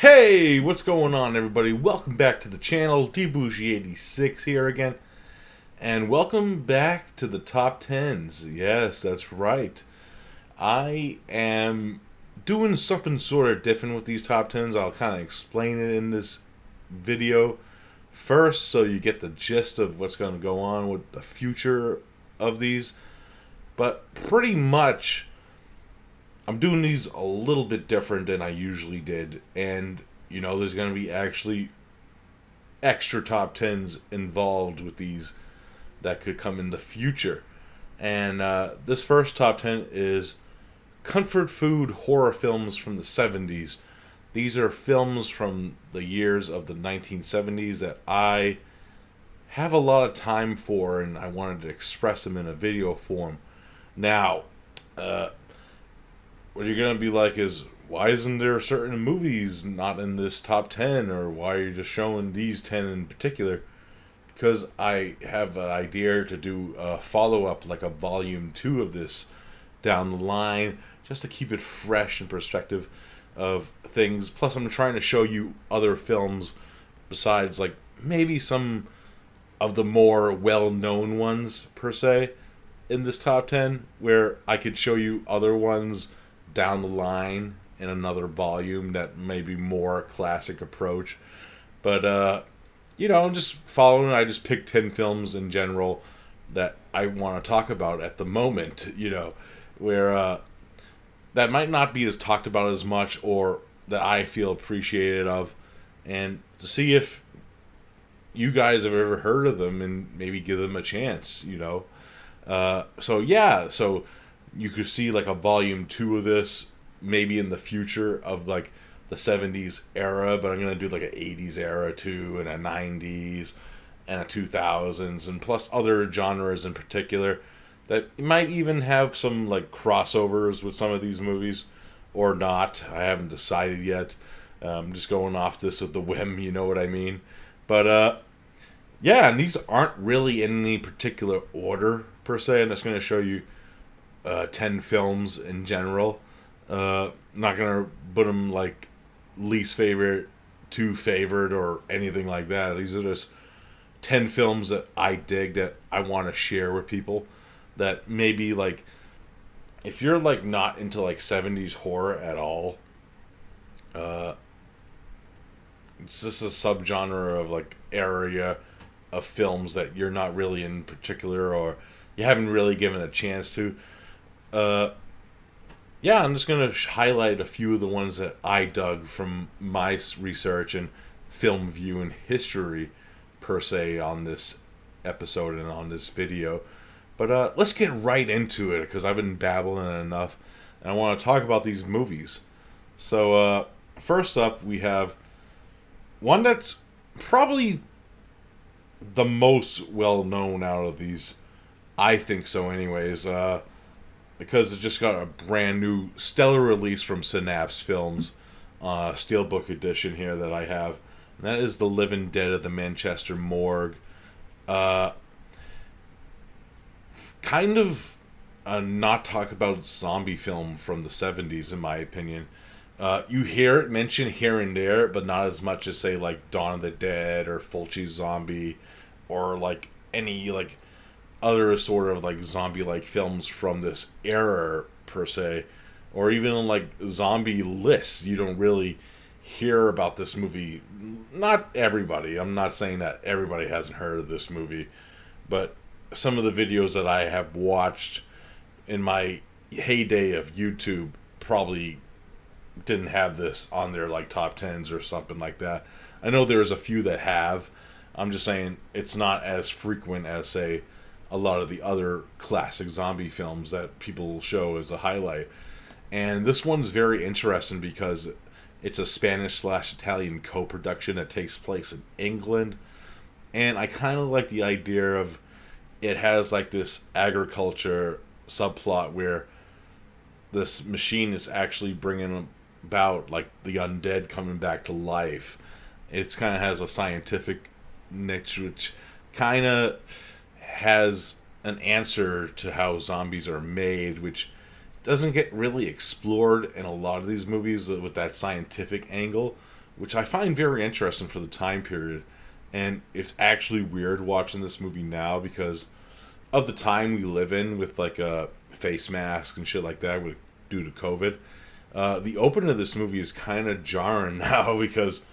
Hey, what's going on, everybody? Welcome back to the channel. DBougie86 here again. And welcome back to the top 10s. Yes, that's right. I am doing something sort of different with these top 10s. I'll kind of explain it in this video first so you get the gist of what's going to go on with the future of these. But pretty much I'm doing these a little bit different than I usually did, and there's going to be actually extra top tens involved with these that could come in the future. And this first top 10 is comfort food horror films from the 70s. These are films from the years of the 1970s that I have a lot of time for, and I wanted to express them in a video form. Now, what you're going to be like is, why isn't there certain movies not in this top 10, or why are you just showing these 10 in particular? Because I have an idea to do a follow-up, like a volume 2 of this down the line, just to keep it fresh in perspective of things. Plus, I'm trying to show you other films besides, like, maybe some of the more well-known ones, per se, in this top 10, where I could show you other ones down the line in another volume that may be more classic approach. But I'm just following. I just picked 10 films in general that I want to talk about at the moment, where that might not be as talked about as much, or that I feel appreciated of, and to see if you guys have ever heard of them and maybe give them a chance. So you could see like a volume 2 of this maybe in the future of like the 70s era, but I'm going to do like an 80s era too, and a 90s and a 2000s, and plus other genres in particular that might even have some like crossovers with some of these movies or not. I haven't decided yet. I'm just going off this with the whim, you know what I mean? But yeah, and these aren't really in any particular order per se. I'm just going to show you 10 films in general. Not going to put them like least favorite to favorite or anything like that. These are just 10 films that I dig, that I want to share with people, that maybe like if you're like not into like 70s horror at all, it's just a subgenre of like area of films that you're not really in particular, or you haven't really given a chance to. Yeah, I'm just going to highlight a few of the ones that I dug from my research and film view and history, per se, on this episode and on this video. But let's get right into it, because I've been babbling enough, and I want to talk about these movies. So, first up, we have one that's probably the most well-known out of these. I think so anyways, because it just got a brand new stellar release from Synapse Films, Steelbook edition here that I have. And that is The Living Dead of the Manchester Morgue. Kind of a not talk about zombie film from the 70s, in my opinion. You hear it mentioned here and there, but not as much as, say, like Dawn of the Dead or Fulci's Zombie, or like any like other sort of like zombie-like films from this era per se, or even like zombie lists. You don't really hear about this movie. Not everybody. I'm not saying that everybody hasn't heard of this movie, but some of the videos that I have watched in my heyday of YouTube probably didn't have this on their like top tens or something like that. I know there's a few that have. I'm just saying it's not as frequent as, say, a lot of the other classic zombie films that people show as a highlight. And this one's very interesting because it's a Spanish/Italian co-production that takes place in England. And I kind of like the idea of it has like this agriculture subplot where this machine is actually bringing about like the undead coming back to life. It's kind of has a scientific niche, which kind of has an answer to how zombies are made, which doesn't get really explored in a lot of these movies with that scientific angle. which I find very interesting for the time period. And it's actually weird watching this movie now because of the time we live in with like a face mask and shit like that due to COVID. The opening of this movie is kind of jarring now because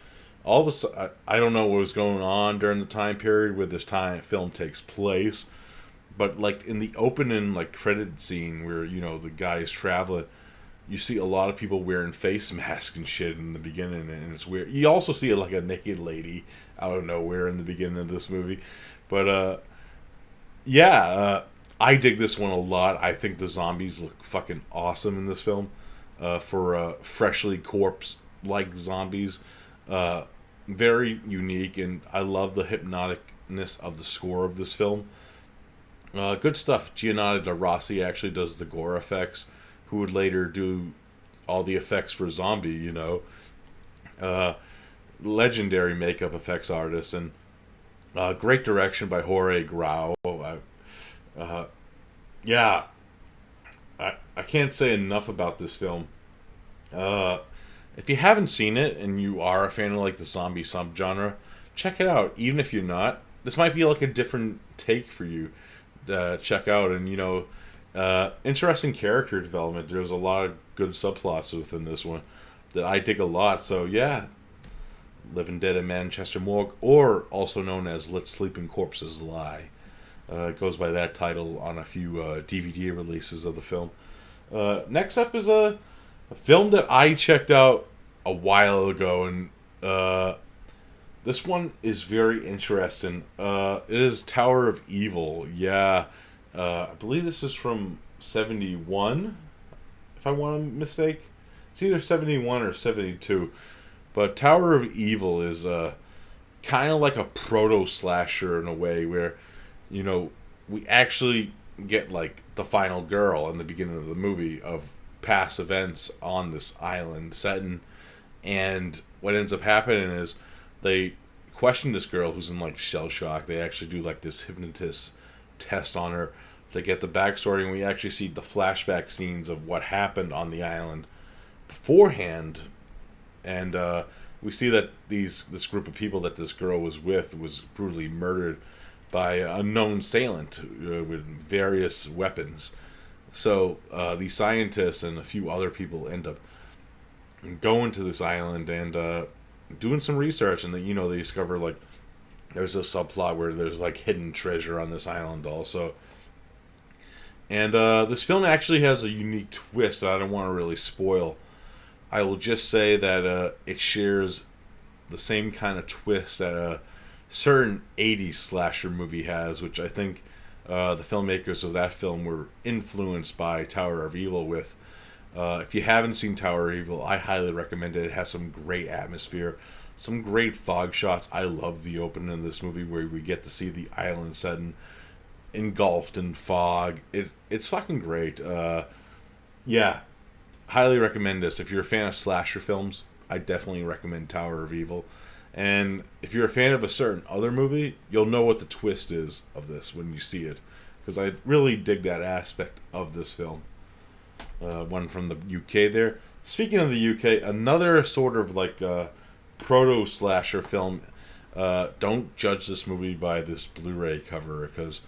all of a sudden, I don't know what was going on during the time period where this time film takes place, but like in the opening like credit scene where the guy is traveling, you see a lot of people wearing face masks and shit in the beginning, and it's weird. You also see like a naked lady out of nowhere in the beginning of this movie, but I dig this one a lot. I think the zombies look fucking awesome in this film, for freshly corpse like zombies. Very unique, and I love the hypnoticness of the score of this film. Good stuff. Giannotti Rossi actually does the gore effects, who would later do all the effects for Zombie, legendary makeup effects artist, and great direction by Jorge Grau. I can't say enough about this film. If you haven't seen it and you are a fan of like the zombie subgenre, check it out. Even if you're not, this might be like a different take for you to check out. And interesting character development. There's a lot of good subplots within this one that I dig a lot. So yeah, Living Dead in Manchester Morgue, or also known as Let Sleeping Corpses Lie. It goes by that title on a few DVD releases of the film. Next up is a film that I checked out a while ago, and this one is very interesting. It is Tower of Evil. Yeah, I believe this is from 71, if I want to mistake. It's either 71 or 72. But Tower of Evil is kind of like a proto-slasher in a way where, we actually get like the final girl in the beginning of the movie of past events on this island setting, and what ends up happening is they question this girl who's in like shell shock. They actually do like this hypnotist test on her to get the backstory, and we actually see the flashback scenes of what happened on the island beforehand, and we see that this group of people that this girl was with was brutally murdered by an unknown assailant with various weapons. So these scientists and a few other people end up going to this island and doing some research, and they discover like there's a subplot where there's like hidden treasure on this island also. And this film actually has a unique twist that I don't want to really spoil. I will just say that it shares the same kind of twist that a certain 80s slasher movie has, which I think the filmmakers of that film were influenced by Tower of Evil with. If you haven't seen Tower of Evil, I highly recommend it. It has some great atmosphere, some great fog shots. I love the opening of this movie where we get to see the island setting engulfed in fog. It's fucking great. Yeah, highly recommend this. If you're a fan of slasher films, I definitely recommend Tower of Evil. And if you're a fan of a certain other movie, you'll know what the twist is of this when you see it, because I really dig that aspect of this film. One from the UK there. Speaking of the UK, another sort of like proto-slasher film. Don't judge this movie by this Blu-ray cover, because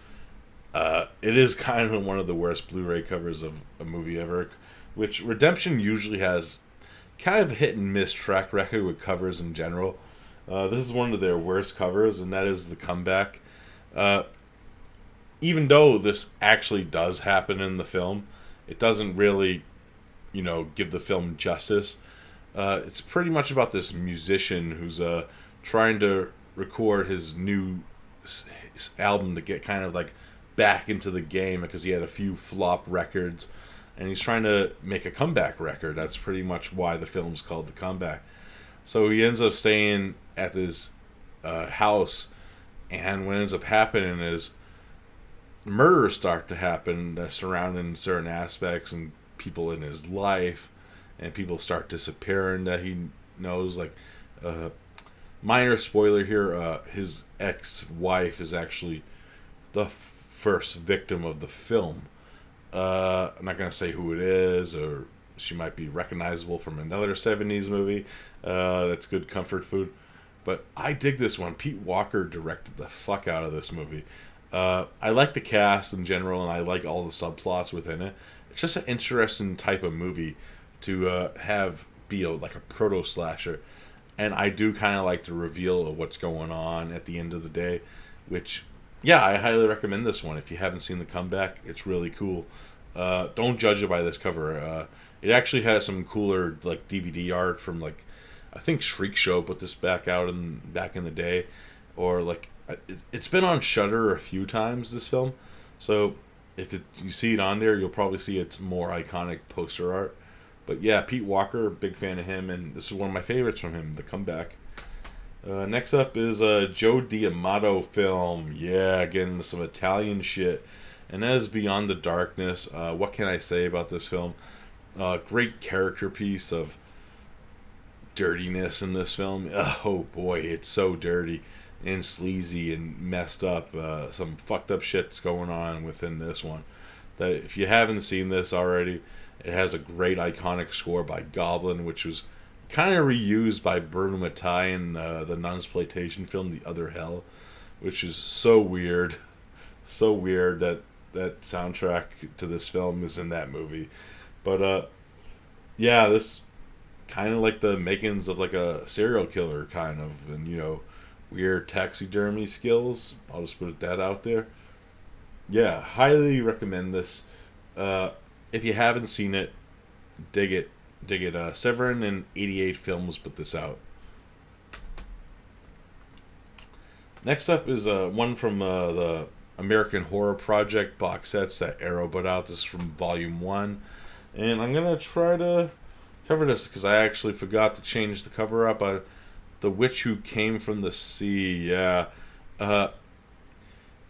it is kind of one of the worst Blu-ray covers of a movie ever, which Redemption usually has kind of hit and miss track record with covers in general. This is one of their worst covers, and that is The Comeback. Even though this actually does happen in the film, it doesn't really, give the film justice. It's pretty much about this musician who's trying to record his new album to get kind of like back into the game because he had a few flop records, and he's trying to make a comeback record. That's pretty much why the film's called The Comeback. So he ends up staying at this house, and what ends up happening is murders start to happen surrounding certain aspects and people in his life, and people start disappearing that he knows. Like, minor spoiler here, his ex-wife is actually the first victim of the film. I'm not going to say who it is or She might be recognizable from another 70s movie. That's good comfort food. But I dig this one. Pete Walker directed the fuck out of this movie. I like the cast in general, and I like all the subplots within it. It's just an interesting type of movie to have be like a proto slasher, and I do kind of like the reveal of what's going on at the end of the day, which, yeah, I highly recommend this one. If you haven't seen The Comeback, it's really cool. Don't judge it by this cover. It actually has some cooler like DVD art from like, I think Shriek Show put this back in the day, or like it's been on Shudder a few times, this film. So if you see it on there, you'll probably see its more iconic poster art. But yeah, Pete Walker, big fan of him, and this is one of my favorites from him, The Comeback. Next up is a Joe D'Amato film. Yeah, again, some Italian shit. And that is Beyond the Darkness. What can I say about this film? Great character piece of dirtiness in this film. Oh boy, it's so dirty and sleazy and messed up. Some fucked up shit's going on within this one. That if you haven't seen this already, it has a great iconic score by Goblin, which was kind of reused by Bruno Mattei in the nunsploitation film The Other Hell, which is so weird. So weird that soundtrack to this film is in that movie. But yeah, this kind of like the makings of like a serial killer kind of, and weird taxidermy skills. I'll just put that out there. Yeah, highly recommend this. If you haven't seen it, dig it. Severin and 88 Films put this out. Next up is one from the American Horror Project box sets that Arrow put out. This is from Volume 1. And I'm going to try to cover this because I actually forgot to change the cover up. The Witch Who Came from the Sea. Yeah.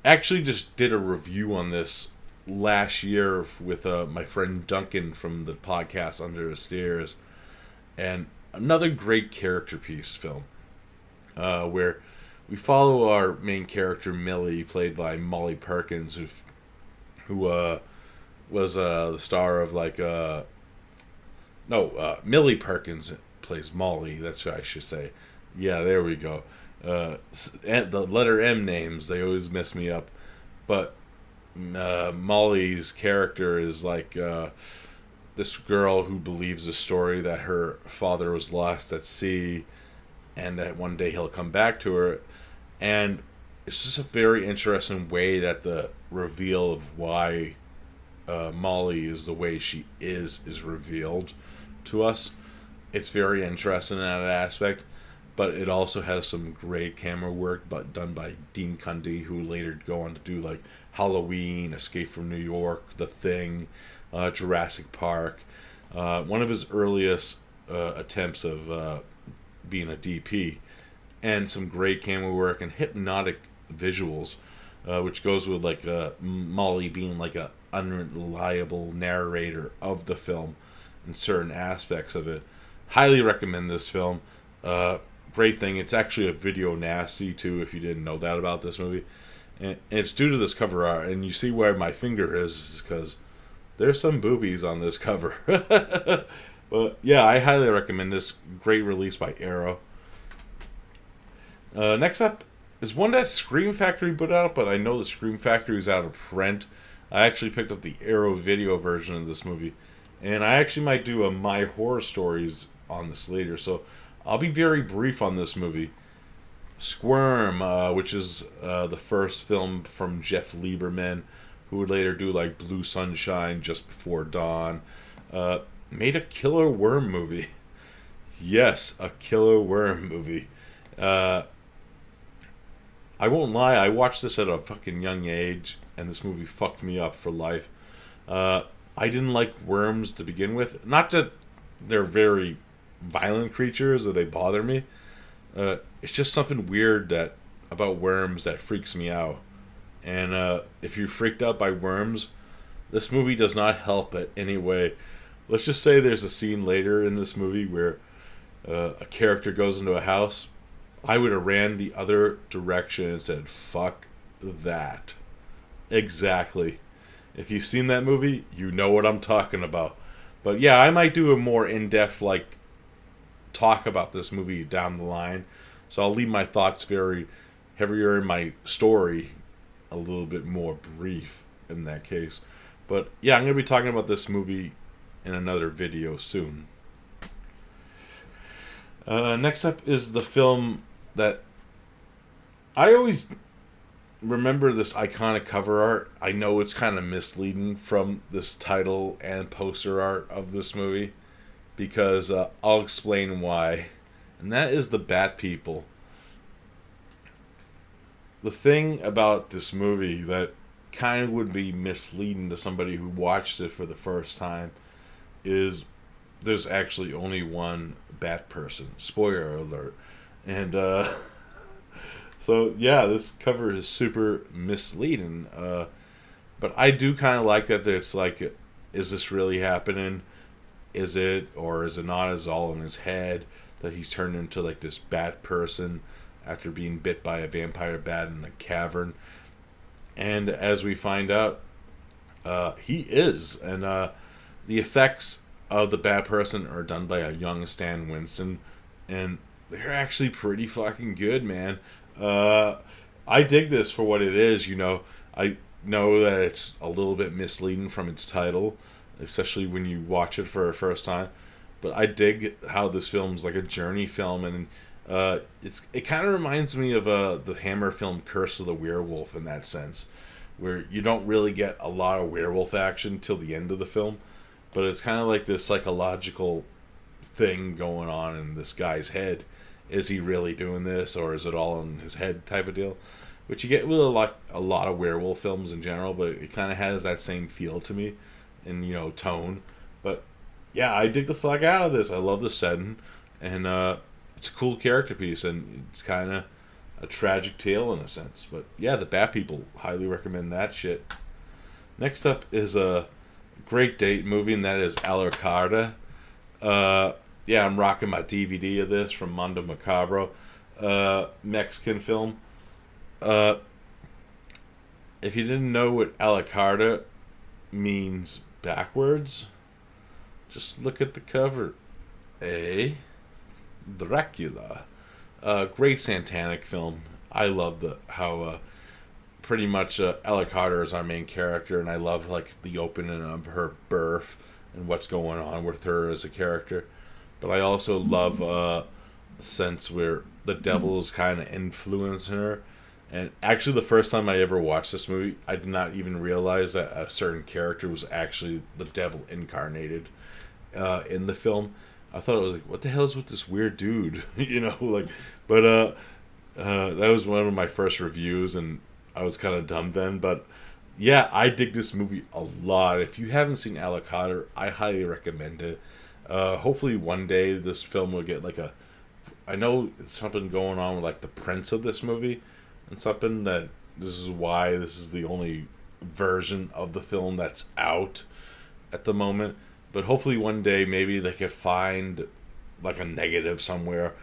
Actually just did a review on this last year with my friend Duncan from the podcast Under the Stairs, and another great character piece film where we follow our main character Millie, played by Molly Perkins, who was the star of like Millie Perkins plays Molly, that's what I should say. Yeah, there we go. The letter M names, they always mess me up, but Molly's character is like this girl who believes the story that her father was lost at sea and that one day he'll come back to her. And it's just a very interesting way that the reveal of why Molly is the way she is revealed to us. It's very interesting in that aspect, but it also has some great camera work done by Dean Cundy, who later go on to do like Halloween, Escape from New York, The Thing, Jurassic Park. One of his earliest attempts of being a DP, and some great camera work and hypnotic visuals, which goes with like Molly being like a unreliable narrator of the film in certain aspects of it. Highly recommend this film. Great thing, it's actually a video nasty too, if you didn't know that about this movie. And it's due to this cover art, and you see where my finger is because there's some boobies on this cover. But yeah, I highly recommend this. Great release by Arrow. Next up is one that Scream Factory put out, but I know the Scream Factory is out of print. I actually picked up the Arrow video version of this movie, and I actually might do a My Horror Stories on this later, so I'll be very brief on this movie. Squirm, which is the first film from Jeff Lieberman, who would later do like Blue Sunshine, Just Before Dawn, made a killer worm movie. Yes, a killer worm movie. I won't lie, I watched this at a fucking young age, and this movie fucked me up for life. I didn't like worms to begin with. Not that they're very violent creatures or they bother me. It's just something weird about worms that freaks me out. And if you're freaked out by worms, this movie does not help in any way. Let's just say there's a scene later in this movie where a character goes into a house. I would have ran the other direction and said, fuck that. Exactly. If you've seen that movie, you know what I'm talking about. But yeah, I might do a more in-depth like talk about this movie down the line. So I'll leave my thoughts very heavier in my story, a little bit more brief in that case. But yeah, I'm going to be talking about this movie in another video soon. Next up is the film that I always remember this iconic cover art. I know it's kind of misleading from this title and poster art of this movie because I'll explain why. And that is the Bat People. The thing about this movie that kind of would be misleading to somebody who watched it for the first time is there's actually only one Bat person. Spoiler alert. And so yeah, this cover is super misleading. But I do kind of like that it's like, is this really happening? Is it, or is it not? Is it all in his head that he's turned into like this bat person after being bit by a vampire bat in a cavern? And as we find out, he is. And the effects of the bat person are done by a young Stan Winston, and they're actually pretty fucking good, man. I dig this for what it is. You know, I know that it's a little bit misleading from its title, especially when you watch it for the first time. But I dig how this film's like a journey film, and it kind of reminds me of the Hammer film Curse of the Werewolf in that sense, where you don't really get a lot of werewolf action till the end of the film, but it's kind of like this psychological thing going on in this guy's head. Is he really doing this, or is it all in his head type of deal? Which you get with a lot of werewolf films in general, but it kind of has that same feel to me, and tone. But yeah, I dig the fuck out of this. I love the setting, and it's a cool character piece, and it's kind of a tragic tale in a sense. But yeah, the Bat People, highly recommend that shit. Next up is a great date movie, and that is A la Carta. Yeah, I'm rocking my DVD of this from Mundo Macabro, Mexican film. If you didn't know what A la Carta means backwards, just look at the cover. Dracula. Great satanic film. I love how pretty much A la Carta is our main character, and I love like the opening of her birth and what's going on with her as a character. But I also love a sense where the devil is kind of influencing her. And actually, the first time I ever watched this movie, I did not even realize that a certain character was actually the devil incarnated in the film. I thought it was like, what the hell is with this weird dude? But that was one of my first reviews, and I was kind of dumb then. But yeah, I dig this movie a lot. If you haven't seen A la Carta, I highly recommend it. Hopefully one day this film will get like I know it's something going on with like the prints of this movie, and something that this is why this is the only version of the film that's out at the moment. But hopefully one day maybe they could find like a negative somewhere.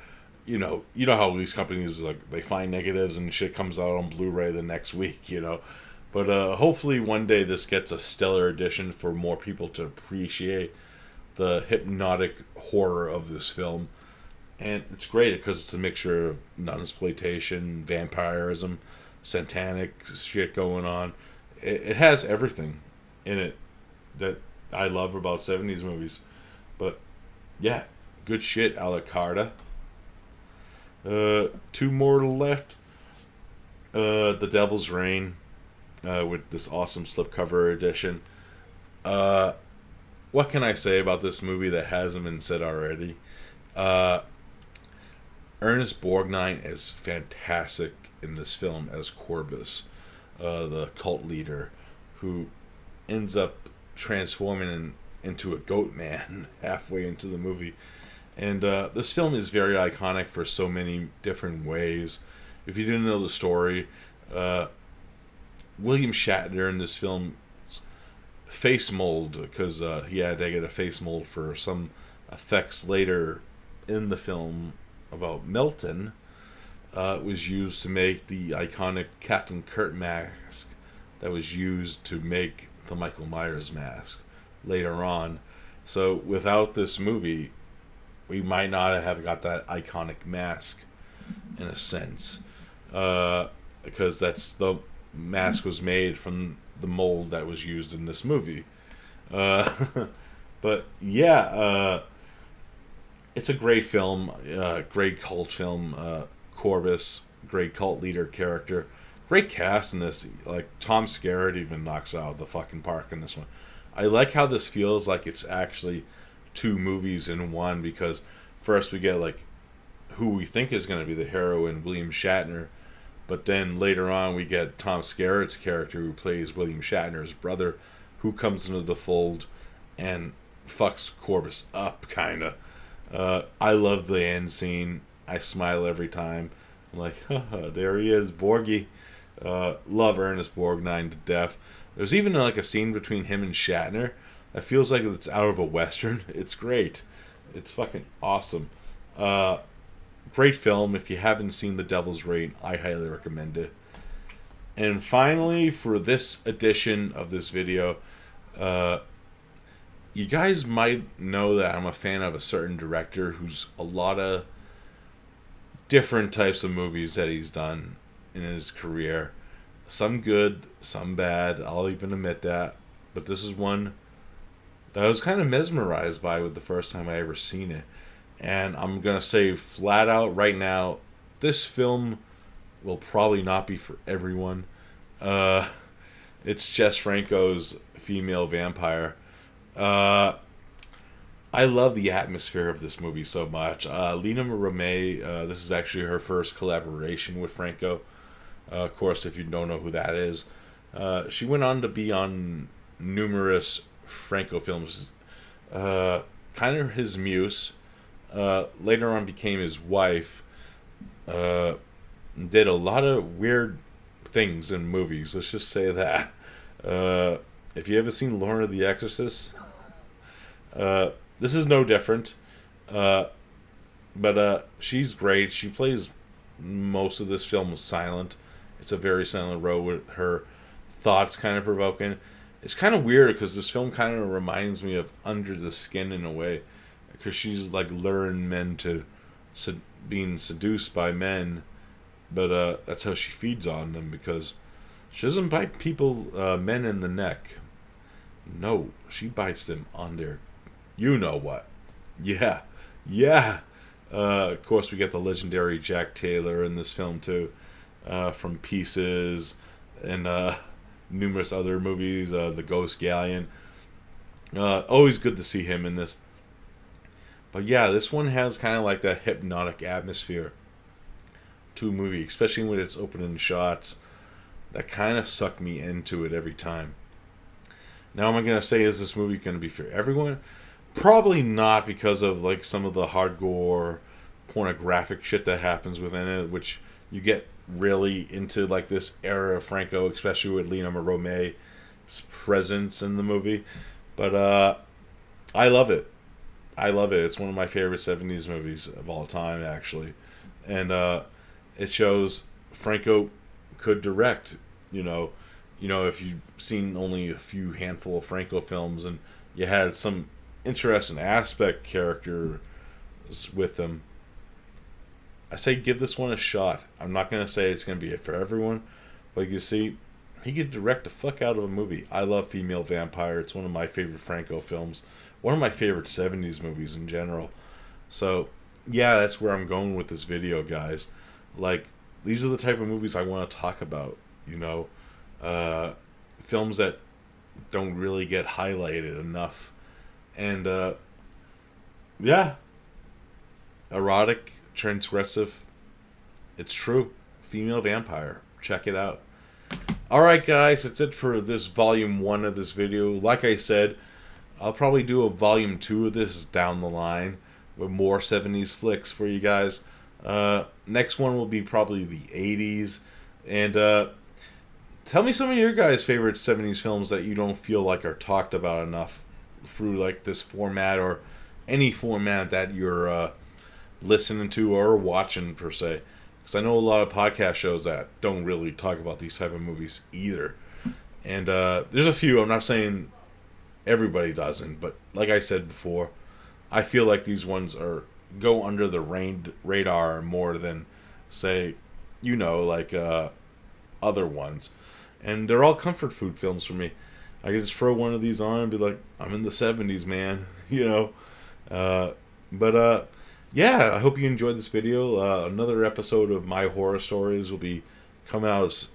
You know how these companies like they find negatives and shit comes out on Blu-ray the next week. But hopefully one day this gets a stellar edition for more people to appreciate the hypnotic horror of this film. And it's great because it's a mixture of nunsploitation, vampirism, satanic shit going on. It has everything in it that I love about 70s movies. But yeah, good shit, A la Carta. Two more left. The Devil's Reign, with this awesome slipcover edition. What can I say about this movie that hasn't been said already? Ernest Borgnine is fantastic in this film as Corbus, the cult leader, who ends up transforming into a goat man halfway into the movie. And this film is very iconic for so many different ways. If you didn't know the story, William Shatner in this film face mold, because he had to get a face mold for some effects later in the film about Milton, was used to make the iconic Captain Kirk mask that was used to make the Michael Myers mask later on. So without this movie, we might not have got that iconic mask, in a sense, because that's the mask was made from the mold that was used in this movie. Uh, but yeah, it's a great film, great cult film. Corbus, great cult leader character, great cast in this. Like Tom Skerritt even knocks out the fucking park in this one. I like how this feels like it's actually two movies in one, because first we get like who we think is going to be the hero in William Shatner, but then later on we get Tom Skerritt's character who plays William Shatner's brother, who comes into the fold and fucks Corbus up, kinda. I love the end scene. I smile every time. I'm like, haha, there he is, Borgie. Love Ernest Borgnine to death. There's even like a scene between him and Shatner that feels like it's out of a Western. It's great. It's fucking awesome. Great film. If you haven't seen The Devil's Rain, I highly recommend it. And finally, for this edition of this video, you guys might know that I'm a fan of a certain director who's a lot of different types of movies that he's done in his career. Some good, some bad. I'll even admit that. But this is one that I was kind of mesmerized by with the first time I ever seen it. And I'm going to say flat out right now, this film will probably not be for everyone. It's Jess Franco's Female Vampire. I love the atmosphere of this movie so much. Lina Romay, this is actually her first collaboration with Franco. Of course, if you don't know who that is, she went on to be on numerous Franco films. Kind of his muse. Later on became his wife. Did a lot of weird things in movies. Let's just say that. If you ever seen Lorna the Exorcist, this is no different. But she's great. She plays most of this film silent. It's a very silent role with her thoughts kind of provoking. It's kind of weird because this film kind of reminds me of Under the Skin in a way, because she's like luring men to being seduced by men, but that's how she feeds on them, because she doesn't bite people, men in the neck. No, she bites them on their, you know what. Yeah. Of course, we get the legendary Jack Taylor in this film too, from Pieces and numerous other movies, The Ghost Galleon. Always good to see him in this. But yeah, this one has kind of like that hypnotic atmosphere to a movie, especially with its opening shots that kind of suck me into it every time. Now, am I going to say, is this movie going to be for everyone? Probably not, because of like some of the hardcore pornographic shit that happens within it, which you get really into like this era of Franco, especially with Lina Romay's presence in the movie. But I love it. It's one of my favorite 70s movies of all time, actually. And it shows Franco could direct. You know, if you've seen only a few handful of Franco films and you had some interesting aspect characters with them, I say give this one a shot. I'm not going to say it's going to be it for everyone, but you see, he could direct the fuck out of a movie. I love Female Vampire. It's one of my favorite Franco films. One of my favorite 70s movies in general. So, yeah, that's where I'm going with this video, guys. Like, these are the type of movies I want to talk about, films that don't really get highlighted enough. And, yeah. Erotic, transgressive. It's true. Female Vampire. Check it out. Alright, guys, that's it for this volume 1 of this video. Like I said, I'll probably do a volume 2 of this down the line with more 70s flicks for you guys. Next one will be probably the 80s. And tell me some of your guys' favorite 70s films that you don't feel like are talked about enough through like this format or any format that you're listening to or watching per se. Because I know a lot of podcast shows that don't really talk about these type of movies either. And there's a few. I'm not saying Everybody doesn't, but like I said before, I feel like these ones go under the radar more than, say, like other ones. And they're all comfort food films for me. I can just throw one of these on and be like, I'm in the 70s, man. But yeah, I hope you enjoyed this video. Another episode of My Horror Stories will be coming out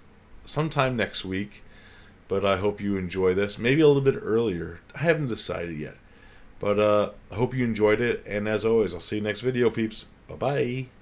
sometime next week. But I hope you enjoy this. Maybe a little bit earlier. I haven't decided yet. But I hope you enjoyed it. And as always, I'll see you next video, peeps. Bye-bye.